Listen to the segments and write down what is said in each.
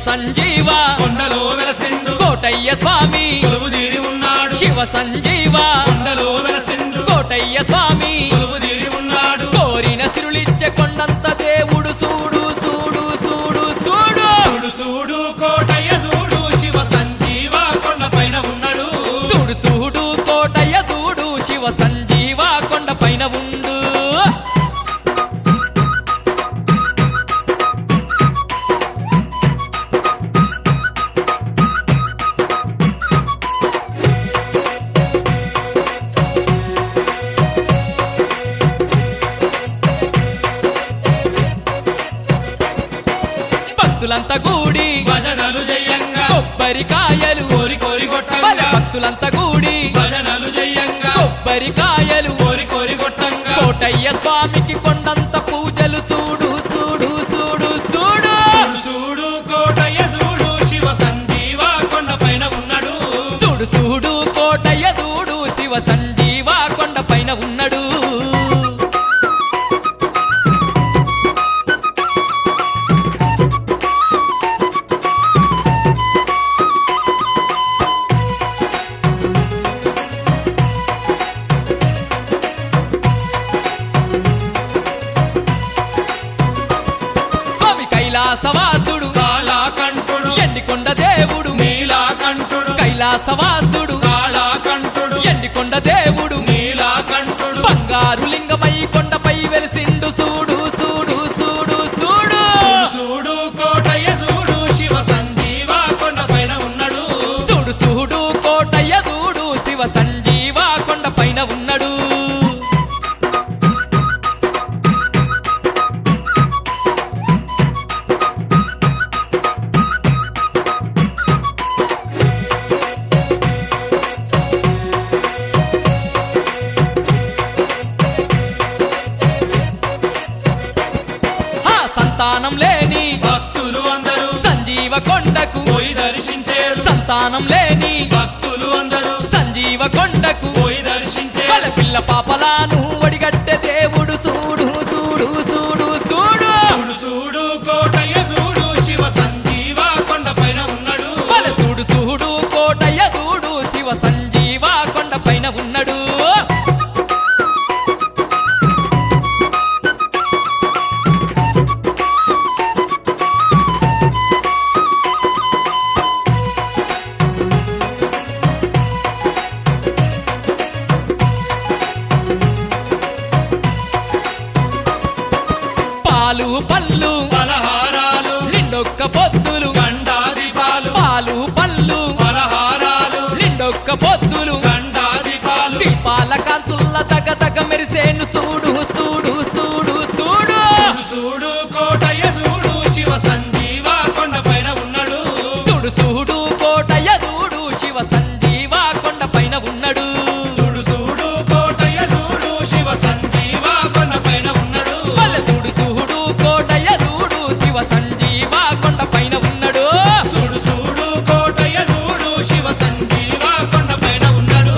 సంజీవ కొండలో వెలసిండు కోటయ్య స్వామి కొలువుదీరి ఉన్నాడు శివ సంజీవ కొండలో వెలసిండు కోటయ్య స్వామి కొలువుదీరి ఉన్నాడు కోరిన సిరులిచ్చే కొండంత దేవుడు చూడు చూడు చూడు చూడు చూడు చూడు కోటయ్య చూడు శివ సంజీవ కొండపైన ఉన్నాడు చూడు చూడు కోటయ్య చూడు శివ సంజీవ కొండపైన ఉండు భక్తులంతా కూడి భజనలు జయంగా కొబ్బరికాయలు కోరి కోరి కొట్టంగా భక్తులంతా కూడి భజనలు జయంగా కొబ్బరికాయలు కోరి కోరి కొట్టంగా కోటయ్య స్వామికి కొండంత పూజలు చూడు చూడు చూడు చూడు చూడు చూడు కోటయ్య చూడు శివ సంజీవ కొండపైన ఉన్నాడు చూడు చూడు కోటయ్య చూడు శివ సంజీవ కొండపైన ఉన్నాడు స్వామి కైలాసవాసుడు కాళాకంఠుడు ఎండికొండ దేవుడు నీలాకంఠుడు కైలాసవాసుడు కాళాకంఠుడు ఎండికొండ దేవుడు నీలాకంఠుడు బంగారు లింగమై కొండపై వెలిసిండు చూడు చూడు చూడు చూడు చూడు చూడు కోటయ్య చూడు శివ సంజీవ కొండపైన ఉన్నాడు చూడు చూడు కోటయ్య చూడు శివ సంజీవ కొండపైన ఉన్నాడు ఆ సంతానం లేని భక్తులు అందరూ సంజీవ కొండకు పోయి దర్శించేరు సంతానం లేని భక్తులు అందరూ సంజీవ కొండకు పోయి దర్శించేరు కల పిల్ల పాపలాను ఒడిగట్టె దేవుడు చూడు చూడు చూడు చూడు చూడు చూడు కోటయ్య చూడు శివ సంజీవ కొండపైన ఉన్నాడు కల చూడు చూడు కోటయ్య చూడు శివ సంజీవ కొండపైన ఉన్నాడు పాలు పళ్ళు పలహారాలు నిండొక్క పొద్దులు గండాదిపాలు పాలు పళ్ళు పలహారాలు నిండొక్క పొద్దులు గండాదిపాలు దీపాల కాంతుల్ల తగ తగ మెరిసేను చూడు చూడు చూడు చూడు చూడు చూడు కోటయ్య చూడు శివ సంజీవ కొండపైన ఉన్నాడు చూడు చూడు కోటయ్య చూడు శివ సంజీవ కొండపైన ఉన్నాడు చూడు చూడు కోటయ్య చూడు శివ సంజీవ కొండపైన ఉన్నాడు మల్ల చూడు చూడు కోటయ్య చూడు శివ సంజీవ కొండపైన ఉన్నాడు చూడు చూడు కోటయ్య చూడు శివ సంజీవ కొండపైన ఉన్నాడు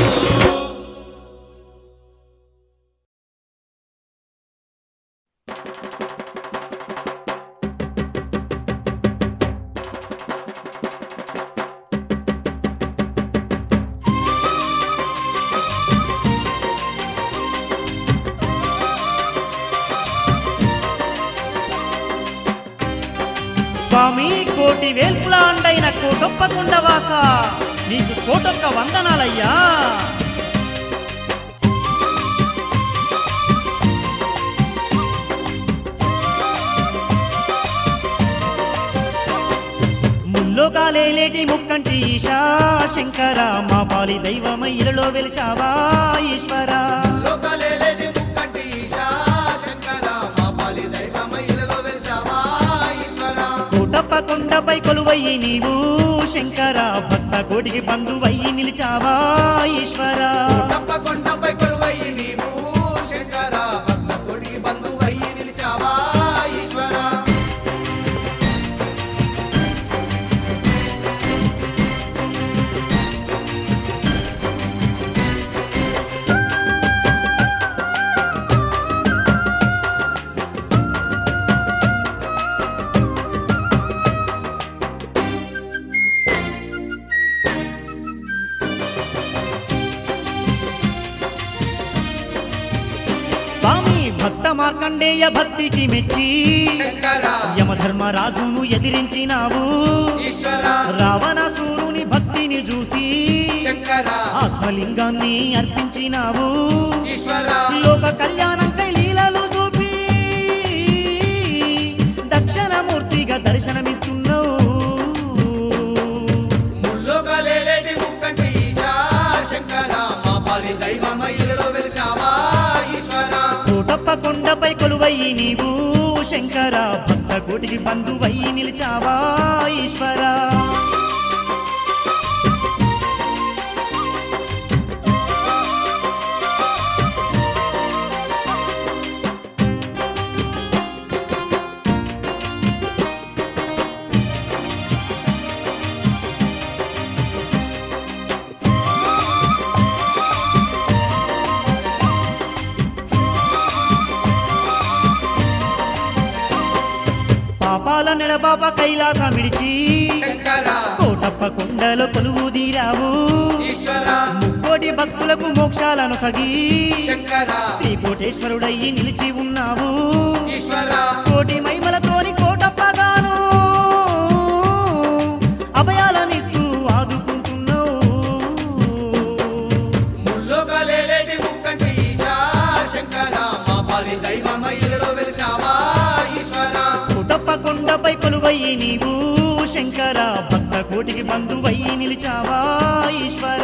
స్వామి కోటి వేల్పుల అండైన కోటొప్పకుండ వాస నీకు కోటొక్క వందనాలయ్యా ముల్లోకాలేటి ముక్కంటి ఈశా శంకర మా పాలి దైవమై ఇలలో వెలిసావా ఈశ్వరా లోకలేలేటి ముక్కంటి ఈశా శంకర మా పాలి దైవమై ఇలలో వెలిసావా ఈశ్వరా కోటప్ప కొండపై కొలువయ్యి నీవు శంకర భక్త కోటికి బంధువయ్యి నిలిచావా ఈశ్వరా తప్ప కొండపై కొలువయ్యి నీవు శంకర భక్త కోటికి బంధువయ్యి నిలిచావా ఈశ్వరా మార్కండేయ భక్తికి మెచ్చి శంకర యమధర్మరాజును ఎదిరించినావు ఈశ్వర రావణాసురుని భక్తిని చూసి శంకర ఆత్మలింగాన్ని అర్పించినావు ఈశ్వర లోక కళ్యాణంకై లీలలు చూపి దక్షిణమూర్తిగా దర్శనమిస్తున్నావు ముల్లోకలేటి ముక్కంటి ఈశా శంకర మా పాలి దైవమయ్యలో వెలిసావా ఈశ్వర కోటప్ప కొండపై కొలువయ్యి నీవు శంకర భక్త కోటికి బంధువయ్యి నిలిచావా ఈశ్వర పాపాల నెడబాప కైలాసం విడిచి శంకర కోటప్ప కొండలో కొలువు తీరావు ఈశ్వర ముక్కోటి భక్తులకు మోక్షాలను సగి శంకర శ్రీకోటేశ్వరుడయ్యి నిలిచి ఉన్నావు ఈశ్వర కోటి మహిమలతోని కోటప్పగాను అభయాలనిస్తూ ఆదుకుంటున్నావు ముల్లోకలేటి ముక్కంటి ఈశా శంకర మా పాలి దైవమయ్యలో వెలిసావా ఈశ్వర కోటప్ప కొండపై కొలువయ్యి నీవు శంకర భక్త కోటికి బంధువయ్యి నిలిచావా ఈశ్వర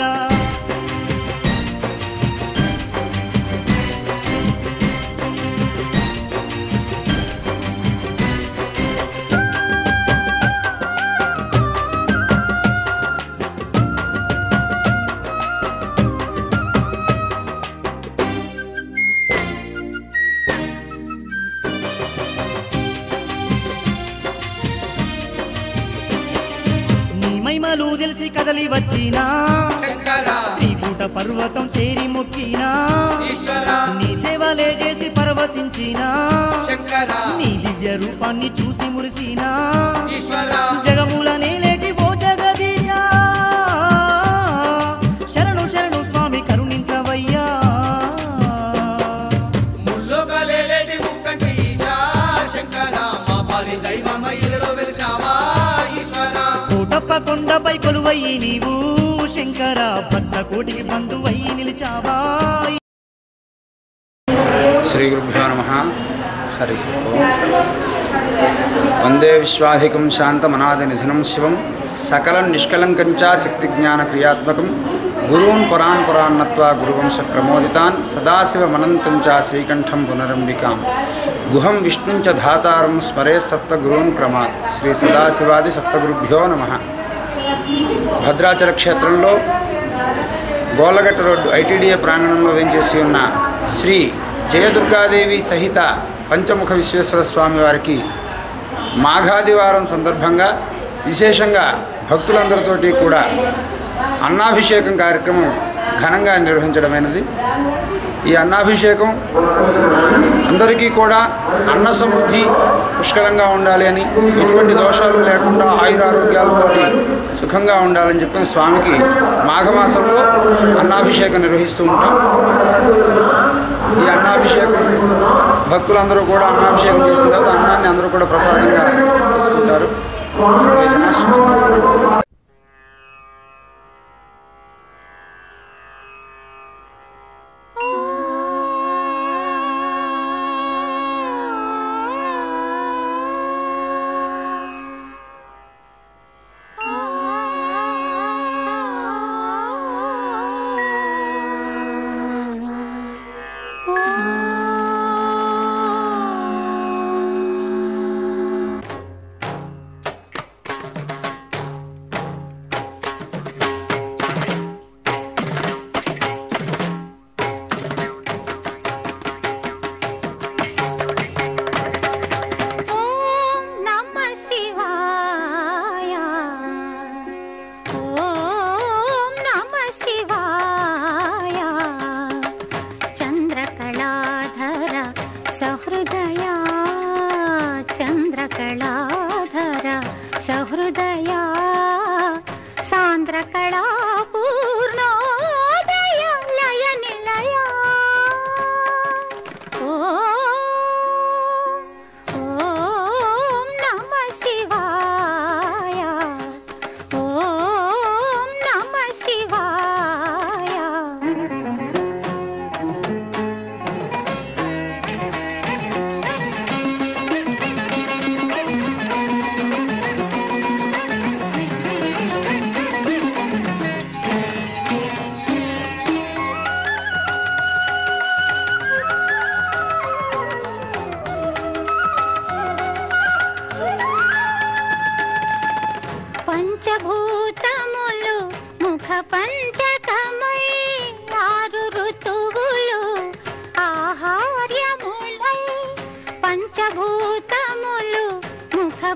మహిమలు తెలిసి కదలి వచ్చినా శంకర త్రికూట పర్వతం చేరి మొక్కినా ఈశ్వర నీ సేవలే చేసి పరవశించినా శంకర నీ దివ్య రూపాన్ని చూసి మురిసినా ఈశ్వర జగముల నేలేటి ఓ జగదీశ శరణు శరణు స్వామి కరుణించవయ్యా ముల్లోకలేటి ముక్కంటి ఈశా శంకర మా పాలి దైవమయ్యలో వెలిసావా ఈశ్వర కోటప్ప కొండపై కొలువయ్యి నీవు శంకర భక్త కోటికి బంధువయ్యి నిలిచావా శ్రీ గురుభ్యో నమః హరి ఓం వందే విశ్వాధికం శాంతమనాదినిధనం శివం సకలం నిష్కలంకం చ శక్తిజ్ఞాన క్రియాత్మకం గురూన్ పురాన్ పురాన్నత్వా గురువంశక్రమోదితాన్ సదాశివమనంతం చ శ్రీకంఠం పునరంబికాం గుహం విష్ణుం చ ధాతారం స్మరే సప్తగురూన్ క్రమాత్ శ్రీ సదాశివాది సప్తగురుభ్యో నమః. భద్రాచల క్షేత్రంలో గోళ్ళగట్ట రోడ్డు ఐటీడీఏ ప్రాంగణంలో వేంచేసి ఉన్న శ్రీ జయదుర్గాదేవి సహిత పంచముఖ విశ్వేశ్వర స్వామి వారికి మాఘాదివారం సందర్భంగా విశేషంగా భక్తులందరితోటి కూడా అన్నాభిషేకం కార్యక్రమం ఘనంగా నిర్వహించడమైనది. ఈ అన్నాభిషేకం అందరికీ కూడా అన్న సమృద్ధి పుష్కలంగా ఉండాలి అని, ఎటువంటి దోషాలు లేకుండా ఆయురారోగ్యాలతో సుఖంగా ఉండాలని చెప్పిన స్వామికి మాఘమాసంలో అన్నాభిషేకం నిర్వహిస్తూ ఉంటాం. ఈ అన్నాభిషేకం భక్తులందరూ కూడా అన్నాభిషేకం చేసిన తర్వాత అన్నాన్ని అందరూ కూడా ప్రసాదంగా తీసుకుంటారు. सहृदया सान्द्रकला पूर्णोदय लय निलया ॐ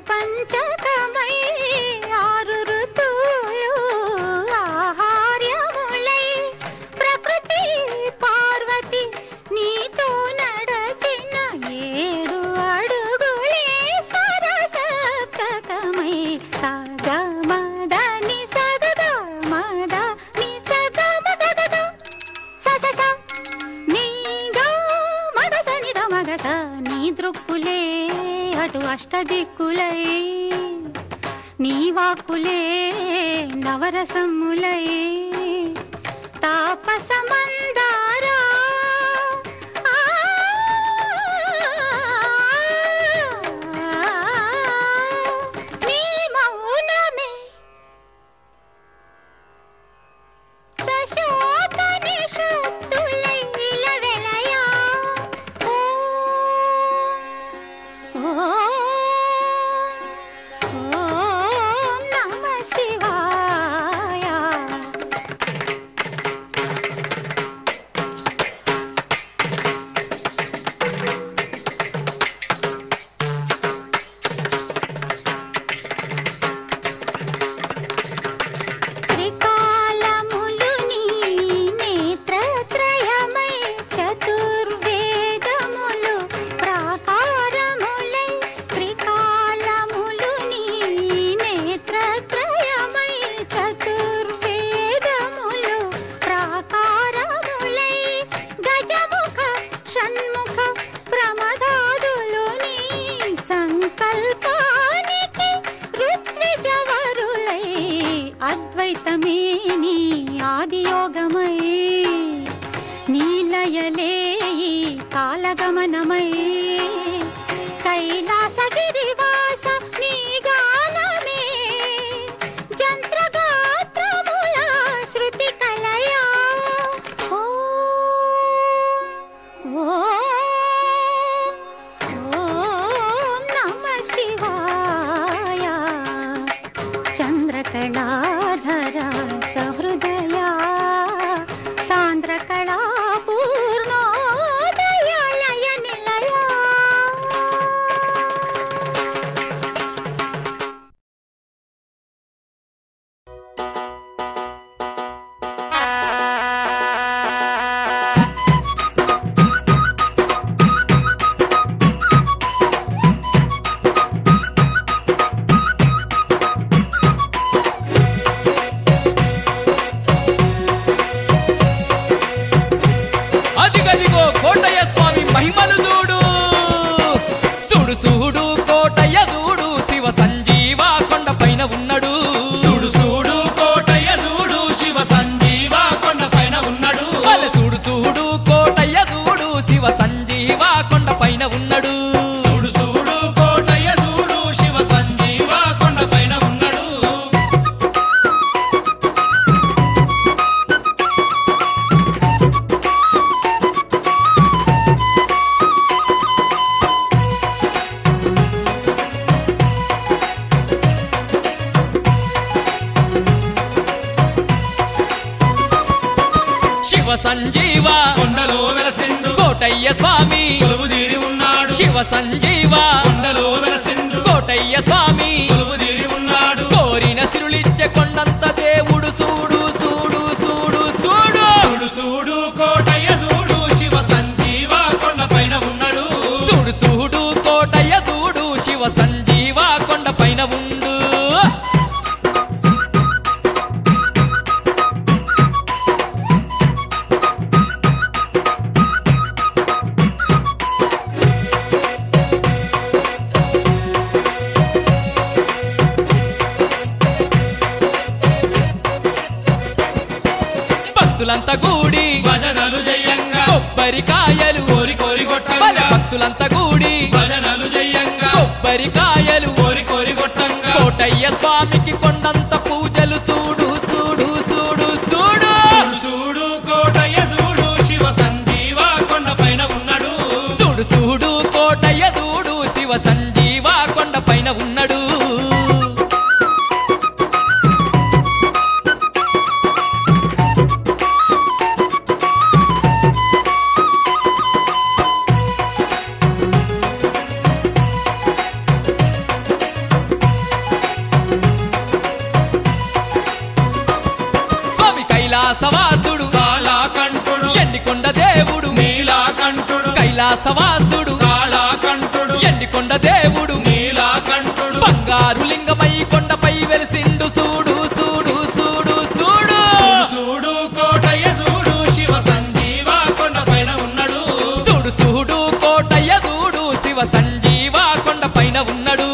పంచకమై ఆరు ఋతువులు ఆహార్యములై ప్రకృతి పార్వతి నీతో నడచిన 7 అడుగులే స్వరసప్తకమై సగమదని సగమదని సగమగగ ససస నీగా మగస నిద మగస నీ దృక్కులే అటు అష్టదిక్కులై నీ వాక్కులే నవరసములై తాపసమందారా నీ మౌనమే దశోపనిషత్తులై విలవెలయా ఓం నమః శివాయ. త్రికాలములు నీ నేత్రత్రయమై చతుర్వేదములు ప్రాకారములై త్రికాలములు నీ నేత్రత్రయమై చతుర్వేదములు ప్రాకారములై గజముఖ షణ్ముఖ ప్రమదాదులు నీ సంకల్పానికి ఋత్విజవరులై అద్వైతమే నీ ఆదియోగమై నీలయలే ఈ కాలగమనమై కైలాసగిరివాస నీ గానమే జంత్రగాత్రముల శృతి కలయా ఓం నమః శివాయ. చంద్రకళాధర సహృదయ సాంద్రకళా పూర్ణోదయ లయ నిలయ. అదిగదిగో కోటయ్య స్వామి మహిమలు చూడు చూడు చూడు కోటయ్య చూడు శివ సంజీవ కొండ పైన ఉన్నాడు చూడు చూడు కోటయ్య చూడు శివ సంజీవ కొండ పైన ఉన్నాడు వాళ్ళ చూడు చూడు కోటయ్య చూడు శివ సంజీవ కొండ పైన ఉన్నాడు చూడు చూడు కోటయ్య చూడు శివ సంజీవ కొండ పైన ఉన్నాడు శివ సంజీవ కొండలో వెలసిండు కోటయ్య స్వామి కొలువు తీరి ఉన్నాడు శివ సంజీవ కొండలో వెలసిండు కోటయ్య స్వామి కొలువు తీరి ఉన్నాడు కోరిన సిరులిచ్చే కొండంత దేవుడు చూడు చూడు చూడు చూడు చూడు చూడు కోటయ్య చూడు శివ సంజీవ కొండ పైన ఉన్నాడు చూడు చూడు కోటయ్య చూడు శివ సంజీవ కొండ పైన ఉండు భక్తులంతా కూడి భజనలు జయంగా కొబ్బరికాయలు కోరి కోరి బల కొట్టంగా భక్తులంతా కూడి భజనలు జయంగా కొబ్బరికాయలు కోరి కోరి కొట్టంగా కోటయ్య స్వామికి కొండంత పూజలు చూడు చూడు చూడు చూడు చూడు చూడు కోటయ్య చూడు శివ సంజీవ కొండ పైన ఉన్నాడు చూడు చూడు కోటయ్య చూడు శివ సంజీవ కొండ పైన ఉన్నాడు కైలాసవాసుడు కాళాకంఠుడు ఎండికొండ దేవుడు నీలాకంఠుడు బంగారు లింగమై కొండపై వెలిసిండు సూడు సూడు సూడు సూడు చూడు కోటయ్య చూడు శివ సంజీవ కొండపైన ఉన్నాడు చూడు సూడు కోటయ్య చూడు శివ సంజీవ కొండపైన ఉన్నాడు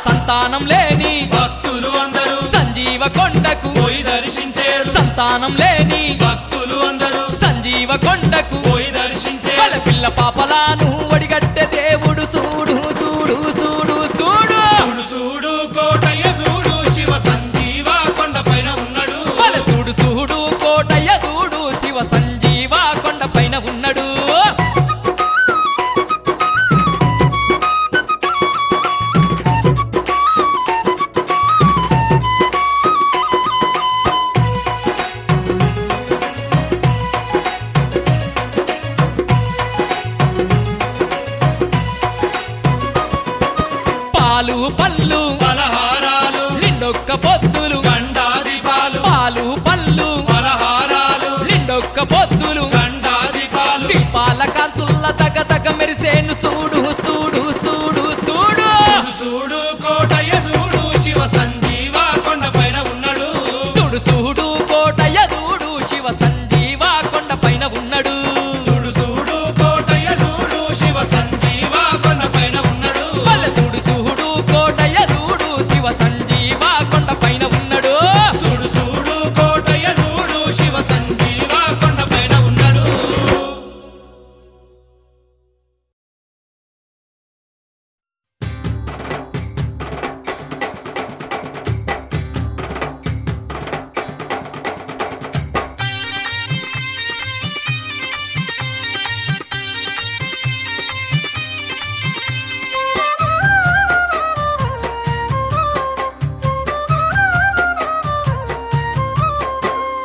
సంతానం లేని భక్తులు అందరూ సంజీవ కొండకు పోయి దర్శించేరు సంతానం లేని భక్తులు అందరూ సంజీవ కొండకు పోయి దర్శించేరు వాళ్ళ పిల్ల పాపలాను ఒడిగట్టె దేవుడు సూడు సూడు సూడు సూడు చూడు చూడు కోటయ్య చూడు శివ సంజీవ కొండపైన ఉన్నాడు వాళ్ళ సూడు సూడు కోటయ్య చూడు శివ సంజీవ కొండపైన ఉన్నాడు పాలు పళ్ళు పలహారాలు నిండొక్క పొత్తులు గండాదిపాలు పాలు పళ్ళు పలహారాలు నిండొక్క పొత్తులు గండాదిపాలు దీపాల కాంతుల్ల తగ తగ మెరిసేను సూడు సూడు సూడు సూడు చూడు చూడు కోటయ్య చూడు శివ సంజీవ కొండపైన ఉన్నాడు సూడు సూడు కోటయ్య చూడు శివ సంజీవ కొండపైన ఉన్నాడు చూడు చూడు కోటయ్య చూడు శివ సంజీవ కొండపైన ఉన్నాడు వాళ్ళ సూడు సూడు కోటయ్య చూడు శివ సంజీవ కొండపైన ఉన్నాడు చూడు చూడు కోటయ్య చూడు శివ సంజీవ కొండపైన ఉన్నాడు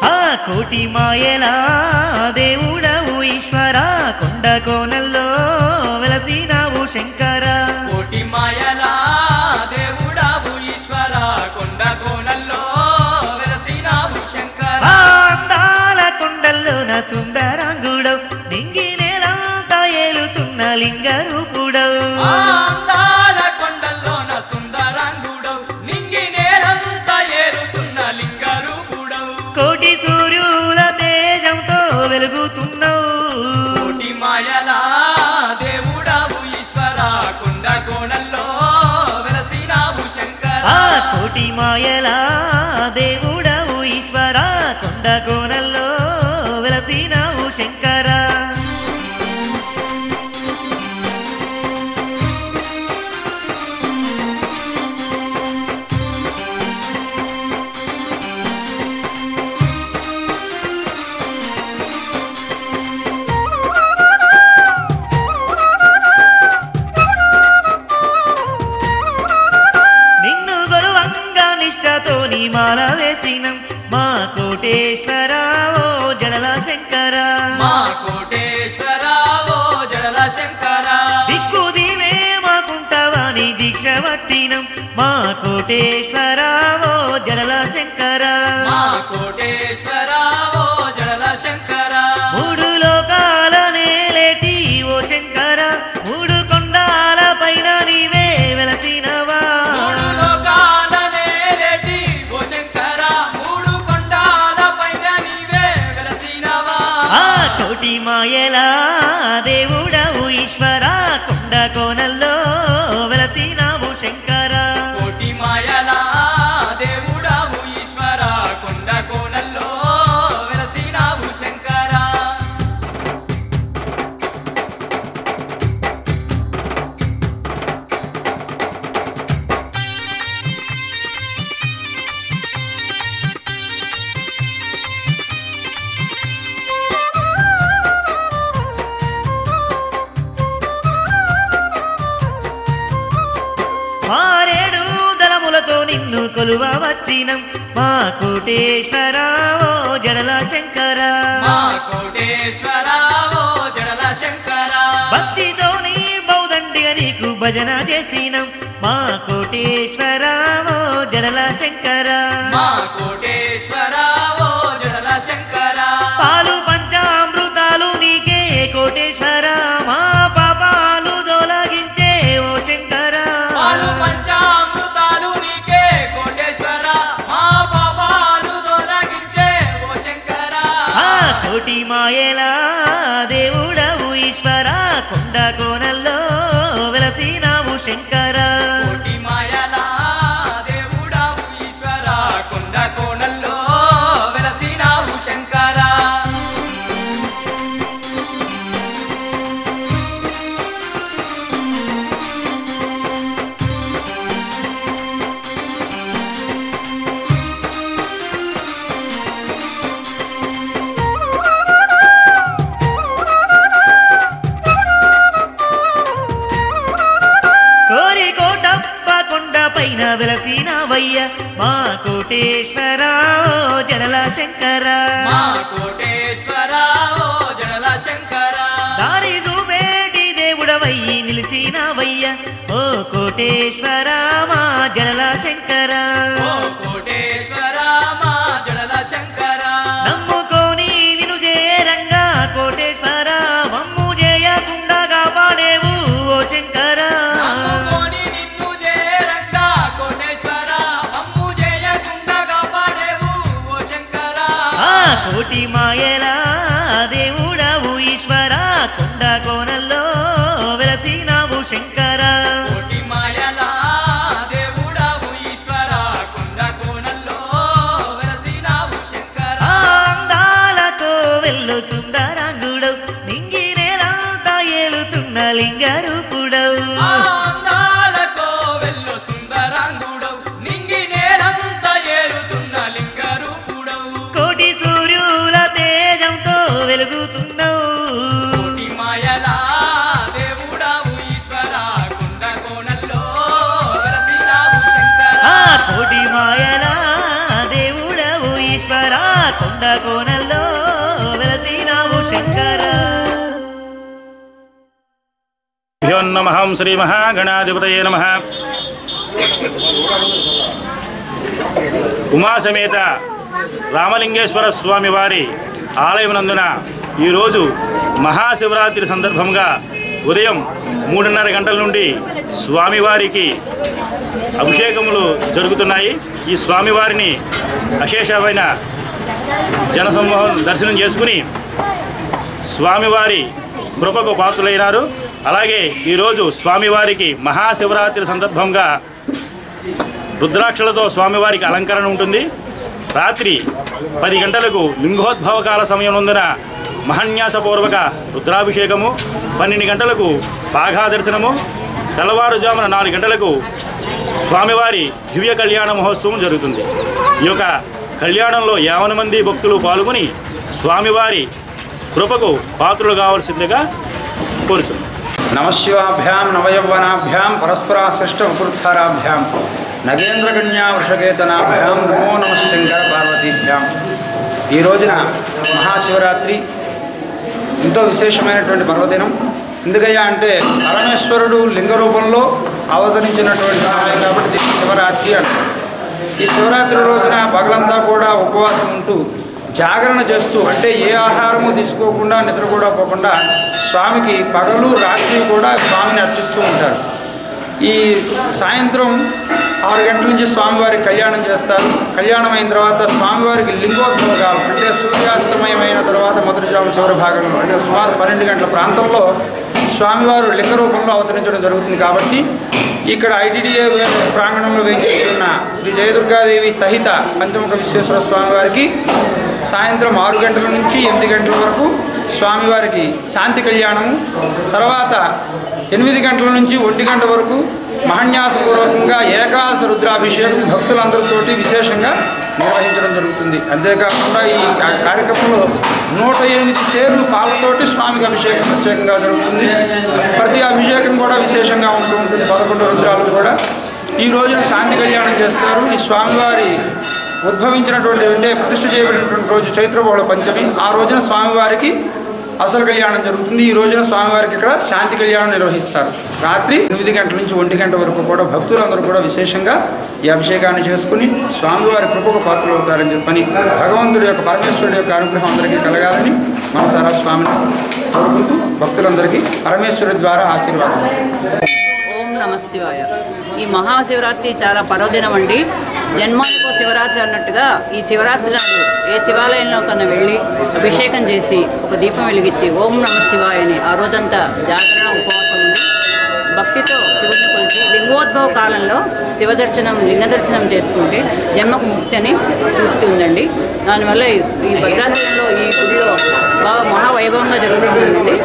ఆ కోటి మాయలా దేవుడవు ఈశ్వర కొండ కోనల్లో వెలసినావు శంకర కోటి మాయలా దేవుడావు ఈశ్వర కొండ కోణల్లో వెలసినావు శంకర ఆ అందాల కొండల్లో నా సుందరాంగుడవు దింగి నేలంతా ఏలుతున్న లింగ రూపుడవు ఆ అందాల కొండల్లోన సుందరాంగుడవు నింగి నేలంతా ఏరుతున్న లింగ రూపుడవు కోటి సూర్యుల తేజంతో వెలుగుతున్నావు కోటి మాయలా దేవుడావు ఈశ్వర కొండ కోణల్లో వెలసినావు శంకర ఆ కోటి మాయలా దేవుడవు ఈశ్వర కొండ కోనల్లో వెలసినావు శంకర నిన్ను గొలువంగా నిష్టతో నీ మాల వేసినం మా కోటేశ్వర ఓ జడల శంకర మా కోటేశ్వర ఓ జడల శంకర దిక్కు దీవే మాకుంటవని దీక్ష పట్టినం మా కోటేశ్వర ఓ జడల శంకర మా కోటేశ్వర ఓ జడల శంకర మూడు లోకాల నేలేటి ఓ శంకర మూడు కొండాల పైన నీవే వెలసినవా మూడు లోకాల నేలేటి ఓ శంకర మూడు కొండాల పైన నీవే వెలసినవా ఆ కోటి మాయలా దేవుడవు ఈశ్వర కొండ కోనల్లో వెలసినావు శంకర కోటి మాయలా దేవుడావు ఈశ్వర కొండ కోణల్లో వెలసినావు శంకర నిన్ను కొలువ వచ్చినం మా కోటేశ్వర ఓ జడల శంకర మా కోటేశ్వర ఓ జడల శంకర భక్తితో నీ బౌదండిగా నీకు భజన చేసినం మా కోటేశ్వర ఓ జడల శంకర మా కోటేశ్వర ఓ జడల శంకర పాలు పంచామృతాలు నీకే కోటేశ్వర మా పాపాలు దొలగించే ఓ శంకర పాలు పంచామృతాలు నీకే కోటేశ్వర మా పాపాలు తొలగించే ఓ శంకర ఆ కోటి మాయల దేవుడవు ఈశ్వర కొండ కోనల్లో వెలసినావు శంకర కోటి మాయల దేవుడవు ఈశ్వర కొండ కోణల్లో వెలసినావు శంకర కోరి కోటప్ప కొండ పైన వెలసినావయ్య మా కోటేశ్వర ఓ జడల శంకర మా కోటేశ్వర ఓ జడల శంకర దారి చూపేటి దేవుడవయ్యి నిలిసినావయ్య ఓ కోటేశ్వర మా జడల శంకర ఓ కోటేశ్వర మా జడల శంకర నమ్ముకోని నిన్ను చేరంగా కోటేశ్వర మమ్ము చేయకుండా కాపాడేవు ఓ శంకర నమ్ముకొని నిన్ను చేరంగా కోటేశ్వర మమ్ము చేయకుండా కాపాడేవు ఓ శంకర ఆ కోటి మాయల దేవుడవు ఈశ్వర కొండ కోనల్లో వెలసినావు శంకర కోటి మాయల దేవుడవు ఈశ్వర కొండ కోణల్లో వెలసినావు శంకర ఆ అందాలతో వెళ్ళు సుందరాంగుడవు నింగి నేలంతా ఏలుతున్న లింగరూపుడవు ఆ అందాలతో వెళ్ళు సుందరాంగుడవు నింగి నేలంతా ఏలుతున్న లింగరూపుడవు కోటి సూర్యుల తేజంతో వెలుగుతున్నావు కోటి మాయల దేవుడవు ఈశ్వర కొండ కోణల్లో వెలసినావు శంకర ఆ కోటి మాయల దేవుడవు ఈశ్వర కొండ కోనల్లో వెలసినావు శంకర నమః శ్రీ మహాగణాధిపతయే నమః. ఉమాసమేత రామలింగేశ్వర స్వామి వారి ఆలయమునందున ఈరోజు మహాశివరాత్రి సందర్భంగా ఉదయం 3:30 గంటల నుండి స్వామివారికి అభిషేకములు జరుగుతున్నాయి. ఈ స్వామివారిని అశేషమైన జనసమూహం దర్శనం చేసుకుని స్వామివారి కృపకు పాత్రులైనారు. అలాగే ఈరోజు స్వామివారికి మహాశివరాత్రి సందర్భంగా రుద్రాక్షలతో స్వామివారికి అలంకరణ ఉంటుంది. రాత్రి 10 గంటలకు లింగోద్భవ కాల సమయం నందున మహాన్యాసపూర్వక రుద్రాభిషేకము, 12 గంటలకు పాఘా దర్శనము, తెల్లవారుజామున 4 గంటలకు స్వామివారి దివ్య కళ్యాణ మహోత్సవం జరుగుతుంది. ఈ యొక్క కళ్యాణంలో 50 మంది భక్తులు పాల్గొని స్వామివారి కృపకు పాత్రులు కావాల్సిందిగా కోరుచున్నాం. నమశివాభ్యాం నవయౌవనాభ్యాం పరస్పరాశ్లిష్ట ఉపృత్థారాభ్యాం నగేంద్రకన్యా వృషకేతనాభ్యాం నమో నమ శంకర పార్వతీభ్యాం. ఈ రోజున మహాశివరాత్రి ఎంతో విశేషమైనటువంటి పర్వదినం. ఎందుకయ్యా అంటే పరమేశ్వరుడు లింగ రూపంలో అవతరించినటువంటి సమయం కాబట్టి దీన్ని శివరాత్రి అంటారు. ఈ శివరాత్రి రోజున పగలంతా కూడా ఉపవాసం ఉంటూ జాగరణ చేస్తూ, అంటే ఏ ఆహారము తీసుకోకుండా నిద్ర కూడా పోకుండా స్వామికి పగలు రాత్రి కూడా స్వామిని అర్చిస్తూ ఉంటారు. ఈ సాయంత్రం 6 గంటల నుంచి స్వామివారికి కళ్యాణం చేస్తారు. కళ్యాణం అయిన తర్వాత స్వామివారికి లింగోద్భవకాలం, అంటే సూర్యాస్తమయమైన తర్వాత మొదటి జాము చివరి భాగంలో, అంటే సుమారు 12 గంటల ప్రాంతంలో స్వామివారు లింగ రూపంలో అవతరించడం జరుగుతుంది. కాబట్టి ఇక్కడ ఐటీడీఏ ప్రాంగణంలో వేయించేసి ఉన్న శ్రీ జయదుర్గాదేవి సహిత పంచముఖ విశ్వేశ్వర స్వామివారికి సాయంత్రం 6 గంటల నుంచి 8 గంటల వరకు స్వామివారికి శాంతి కళ్యాణము, తర్వాత 8 గంటల నుంచి 1 గంట వరకు మహాన్యాసపూర్వకంగా ఏకాదశ రుద్రాభిషేకం భక్తులందరితోటి విశేషంగా నిర్వహించడం జరుగుతుంది. అంతేకాకుండా ఈ కార్యక్రమంలో 108 సేర్లు పాలతోటి స్వామికి అభిషేకం ప్రత్యేకంగా జరుగుతుంది. ప్రతి అభిషేకం కూడా విశేషంగా ఉంటూ ఉంటుంది. 11 రుద్రాలు కూడా ఈ రోజున శాంతి కళ్యాణం చేస్తారు. ఈ స్వామివారి ఉద్భవించినటువంటి అంటే ప్రతిష్ఠ చేయబడినటువంటి రోజు చైత్రబహుళ పంచమి. ఆ రోజున స్వామివారికి అసలు కళ్యాణం జరుగుతుంది. ఈ రోజున స్వామివారికి ఇక్కడ శాంతి కళ్యాణం నిర్వహిస్తారు. రాత్రి 8 గంటల నుంచి 1 గంట వరకు కూడా భక్తులందరూ కూడా విశేషంగా ఈ అభిషేకాన్ని చేసుకుని స్వామివారి కృపకు పాత్రలు అవుతారని చెప్పని భగవంతుడి యొక్క పరమేశ్వరుడి యొక్క అనుగ్రహం అందరికీ కలగాలని మనసారా స్వామిని కోరుకుంటూ భక్తులందరికీ పరమేశ్వరుడి ద్వారా ఆశీర్వాదం. ఓం నమ శివాయ. ఈ మహాశివరాత్రి చాలా పర్వదినం అండి. జన్మానికో శివరాత్రి అన్నట్టుగా ఈ శివరాత్రి నాడు ఏ శివాలయంలో కన్నా వెళ్ళి అభిషేకం చేసి ఒక దీపం వెలిగించి ఓం నమ శివాయ అని ఆ రోజంతా జాగరణ ఉపవాసం ఉండి భక్తితో శివుడిని కొలిచి లింగోద్భవ కాలంలో లింగ దర్శనం చేసుకుంటే జన్మకు ముక్తి అని సూక్తి ఉందండి. దానివల్ల ఈ భద్రాచలంలో ఈ గుడిలో బాగా మహావైభవంగా జరుగుతుందండి.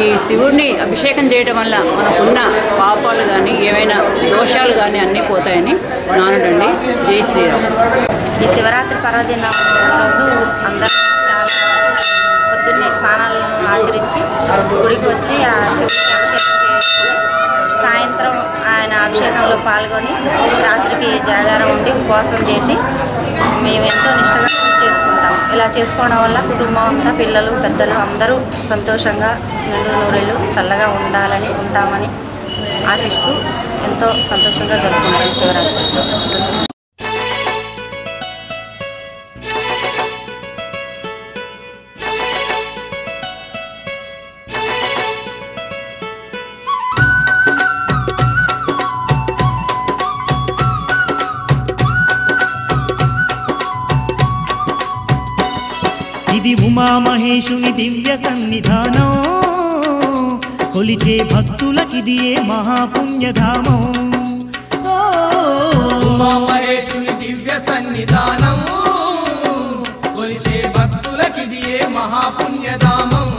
ఈ శివుడిని అభిషేకం చేయడం వల్ల మనకున్న పాపాలు కానీ ఏమైనా దోషాలు కానీ అన్నీ పోతాయని నానుడండి. జై శ్రీరామ్. ఈ శివరాత్రి పర్వదినం రోజు అందరూ చాలా పొద్దున్నే స్నానాలను ఆచరించి గుడికి వచ్చి ఆ శివుడికి అభిషేకం చేసుకొని సాయంత్రం ఆయన అభిషేకంలో పాల్గొని రాత్రికి జాగారం ఉండి ఉపవాసం చేసి మేము ఎంతో నిష్టగా చేసుకుంటాం. ఇలా చేసుకోవడం వల్ల కుటుంబం అంతా పిల్లలు పెద్దలు అందరూ సంతోషంగా నూరేళ్ళు చల్లగా ఉంటామని ఆశిస్తూ ఎంతో సంతోషంగా జరుపుకుంటాం శివరాత్రి. ఇది ఉమామహేశుని దివ్య సన్నిధానం, కొలిచే భక్తులకిదియే మహాపుణ్యధామం. ఉమామహేశుని దివ్య సన్నిధానం, కొలిచే భక్తులకిదియే మహాపుణ్యధామం.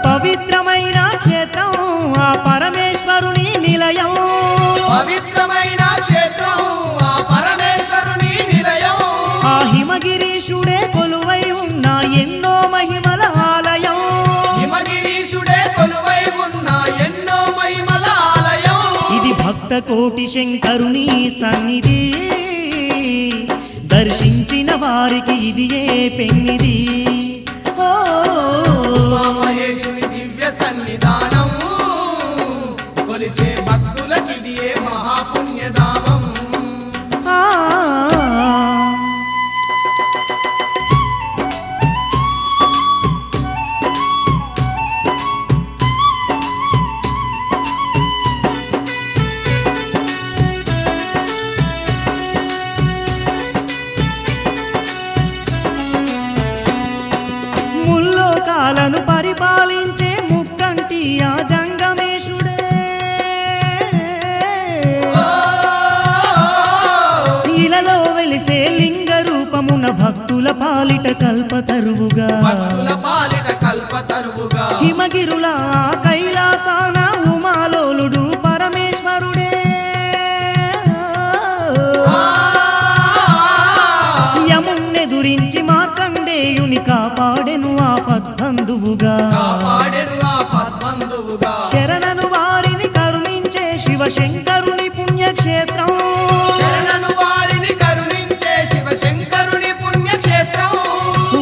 పవిత్రమైన క్షేత్రం ఆ పరమేశ్వరుని నిలయం, పవిత్రమైన క్షేత్రం ఆ పరమేశ్వరుని నిలయం. ఆ హిమగిరీశుడే కొలువై ఉన్న ఎన్నో మహిమల ఆలయం, హిమగిరీశుడే కొలువై ఉన్న ఎన్నో మహిమల ఆలయం. ఇది భక్త కోటి శంకరుని సన్నిధి, దర్శించిన వారికి ఇది ఏ పెన్నిది. ఉమామహేశుని దివ్య సన్నిధానం, కొలిచే భక్తులకిది ఏ మహాపుణ్యధామం. ముల్లోకాలను పరిపాలించే ముక్కంటి ఆ జంగమేశుడే, ఇలలో వెలిసే లింగ రూపమున భక్తుల పాలిట కల్పతరువుగా, హిమగిరుల కైలాసాన ఉమాలోలుడు పరమేశ్వరుడే, యమున్నెదురించి మార్కండేయుని కాపాడెను ఆ పద్బంధువుగా, శరణను వారిని కరుణించే శివశంకరుని పుణ్యక్షేత్రం,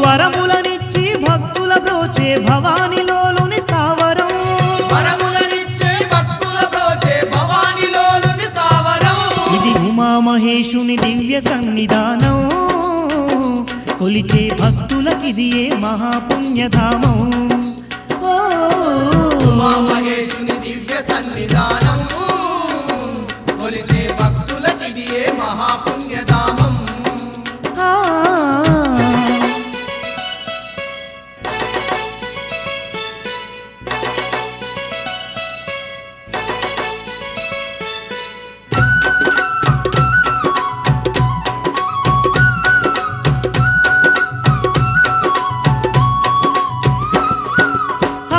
వరములనిచ్చి భక్తుల బ్రోచే భవానిలోలుని స్థావరం, ఇది ఉమామహేశుని దివ్య సన్నిధానం, కొలిచే భక్తులకిది ఏ మహాపుణ్యధామం. ఉమామహేశుని దివ్య సన్నిధానం, కొలిచే భక్తులకిది ఏ మహాపుణ్యధామం.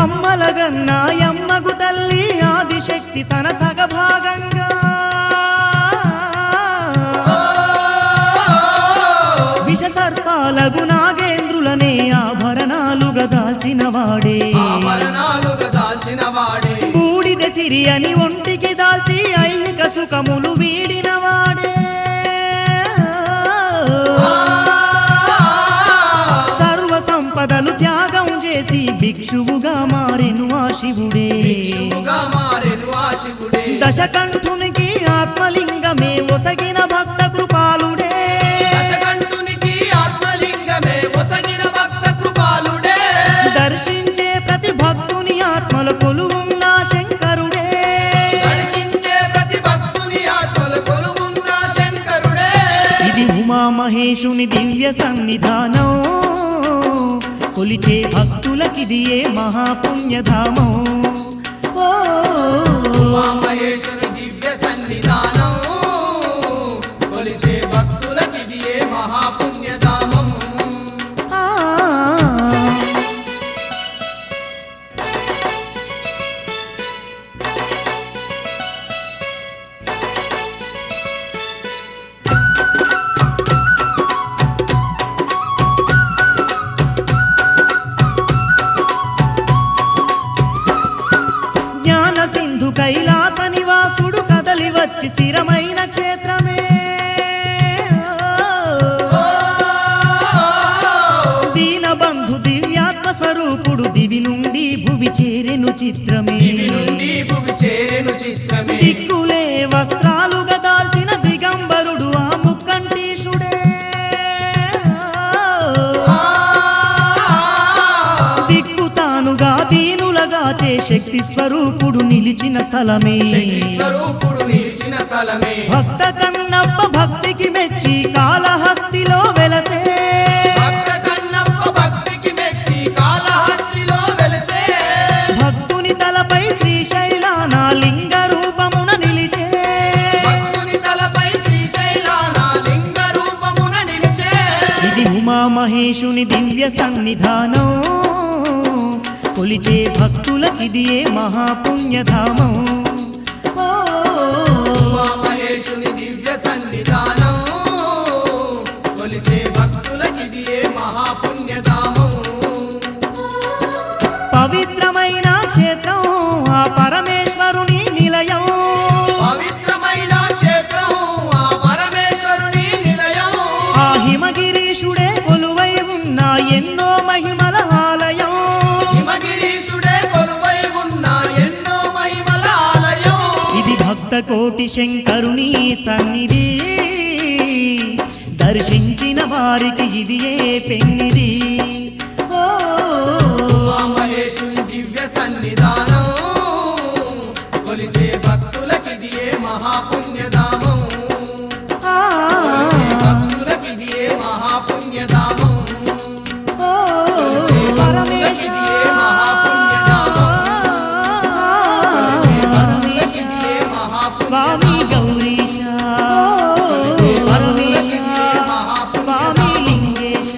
అమ్మలగన్నా యమ్మగు తల్లి ఆదిశక్తి తన సగభాగంగా, విష సర్పాలగు నాగేంద్రులనే ఆభరణాలుగా దాల్చిన వాడే, బూడిద సిరి అని ఒంటికి దాల్చి ఐహిక సుఖములు వీడినవాడే సర్వ సంపదలు త్యాగం చేసి భిక్షువుగా మారెను ఆ శివుడే దశకంఠునికి ఆత్మలింగమే ఒసగిన భక్త కృపాలుడే దర్శించే ప్రతి భక్తుని ఆత్మల కొలువున్న శంకరుడే ఇది ఉమామహేశుని దివ్య సన్నిధానం కొలిచే భక్తులకిది ఏ మహాపుణ్యధామం ఉమామహేశుని దివ్య సన్నిధానం కొలిచే భక్తులకిది ఏ మహాపుణ్యధామం కైలాస నివాసుడు కదలి వచ్చి స్థిరమైన క్షేత్రమే దీనబంధు దివ్యాత్మ స్వరూపుడు దివి నుండి భువి చేరెను చిత్రమే దిక్కులే వస్త్రాలుగా దాల్చిన దిగంబరుడు ఆ ముక్కంటీశుడే దిక్కు తానుగా దీనులగా చే శక్తి స్వరూపుడు నిలిచిన స్థలమే భక్త కన్నప్ప భక్తికి మెచ్చి కాళహస్తిలో వెలసే భక్తుని తలపై శ్రీశైలాన లింగ రూపమున నిలిచే ఇది ఉమామహేశుని దివ్య సన్నిధానం కొలిచే భక్తులకిది ఏ మహాపుణ్యధామం ఉమామహేశుని దివ్య సన్నిధానం కొలిచే భక్తులకిది ఏ మహాపుణ్యధామం పవిత్రమైన క్షేత్రం ఆ పరమేశ్వరుని నిలయం పవిత్రమైన క్షేత్రం ఆ పరమేశ్వరుని నిలయం ఆ హిమగిరీశుడే కొలువై ఉన్న ఎన్నో మహిమల ఆలయం ఇది భక్త కోటి శంకరుని సన్నిధి దర్శించిన వారికి ఇది ఏ పెన్నిది ఉమామహేశుని దివ్య సన్నిధానం కొలిచే భక్తులకిది ఏ మహాపుణ్యధామం భక్తులకిది ఏ మహాపుణ్యధామం భక్తులకిది ఏ మహాపుణ్యధామం స్వామి గౌరీశ పరమేశ స్వామి లింగేశ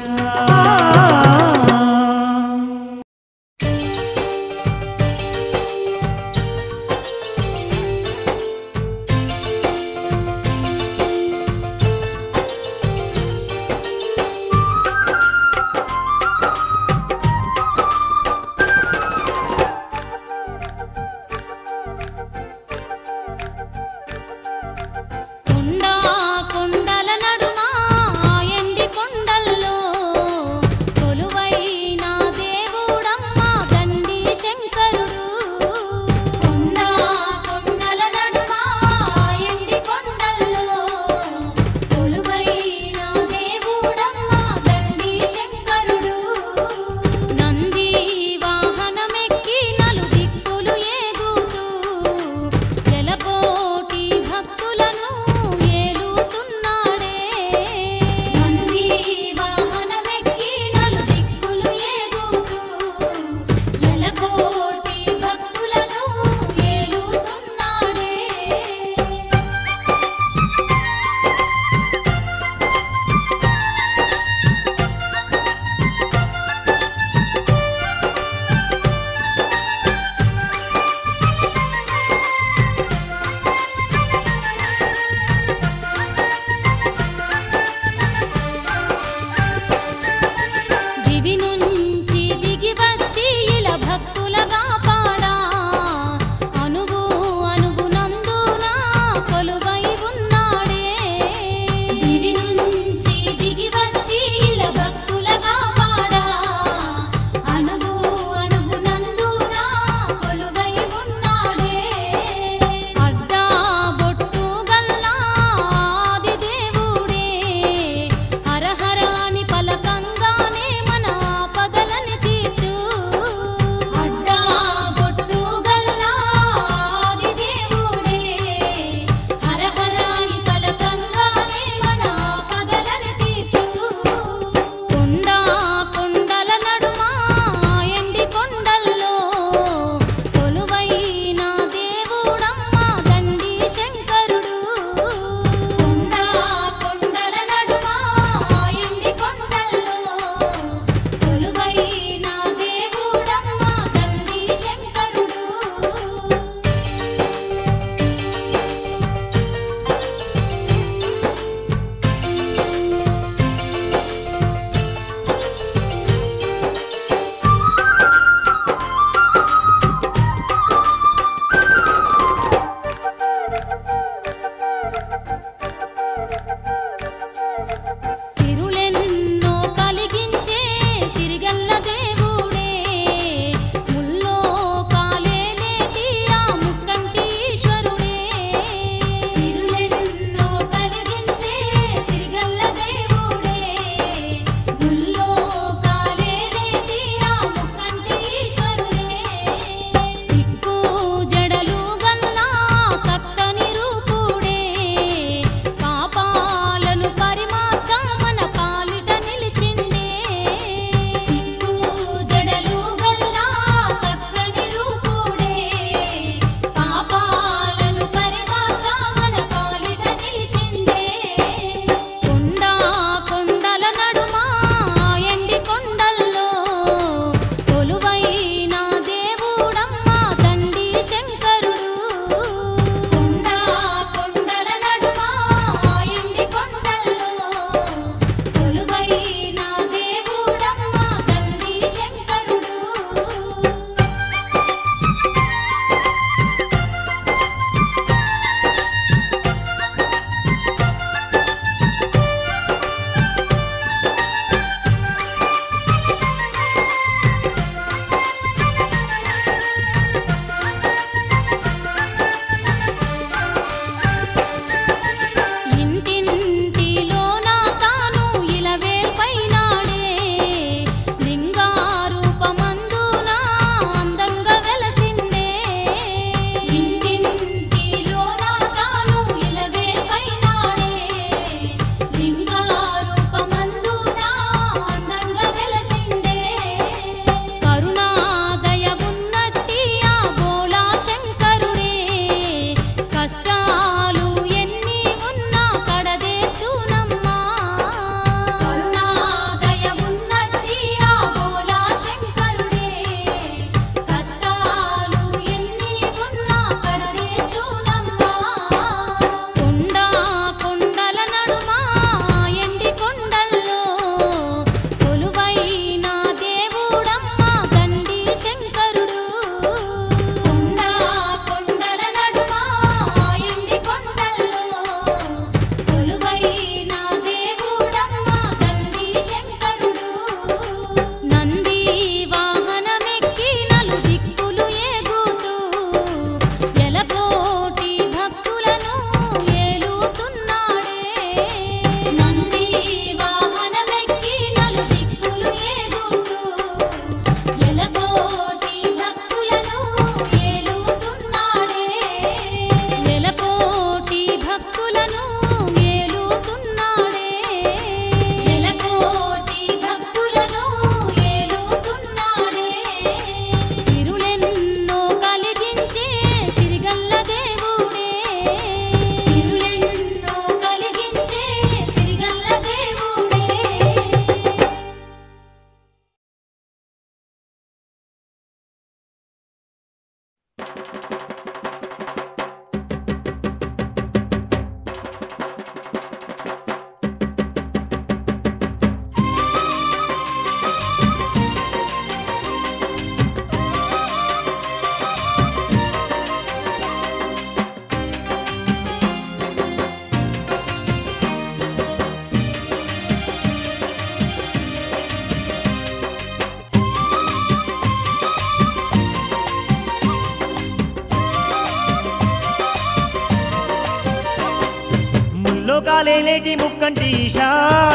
లోకాలేలేటి ముక్కంటి ఈశా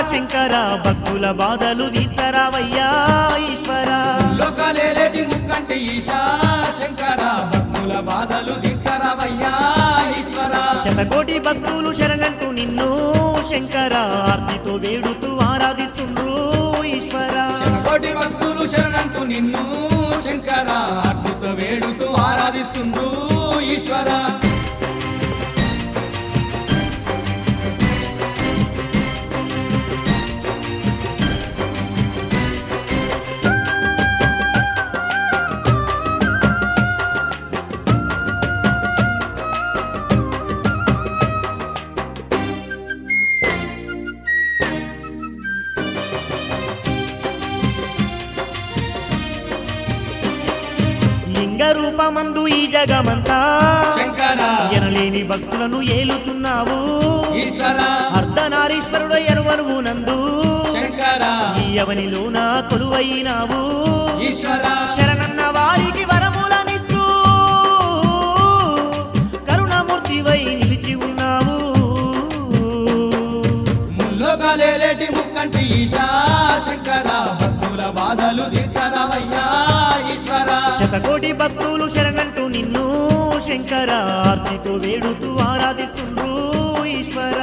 శంకర భక్తుల బాధలు తీర్చరావయ్యా ఈశ్వర లోకాలేటి ముక్కంటి ఈశా శంకర భక్తుల బాధలు దీక్షరవయ్యా ఈశ్వర శతకోటి భక్తులు శరణంటూ నిన్ను శంకర ఆర్తితో వేడుతూ ఆరాధిస్తుండ్రు ఈశ్వర శతకోటి భక్తులు శరణంటూ నిన్ను శంకర ఆర్తితో వేడుతూ ఆరాధిస్తుండ్రు ఈశ్వర లింగ రూపమందు ఈ జగమంతా శంకర ఎనలేని భక్తులను ఏలుతున్నావు ఈశ్వర అర్ధనారీశ్వరుడు ఎరువనువు నందు శంకర ఈ అవనిలోన కొలువైనావు ఈశ్వర శరణన్న వారికి వరములనిస్తూ కరుణమూర్తివై నిలిచి ఉన్నావు ముల్లోకాలేటి ముక్కంటి ఈశా శంకర భక్తుల బాధలు తీర్చరవయ్యా ఈశ్వర శతకోటి భక్తులు శరణంటూ నిన్ను శంకర ఆర్తితో వేడుతూ ఆరాధిస్తుండ్రు ఈశ్వర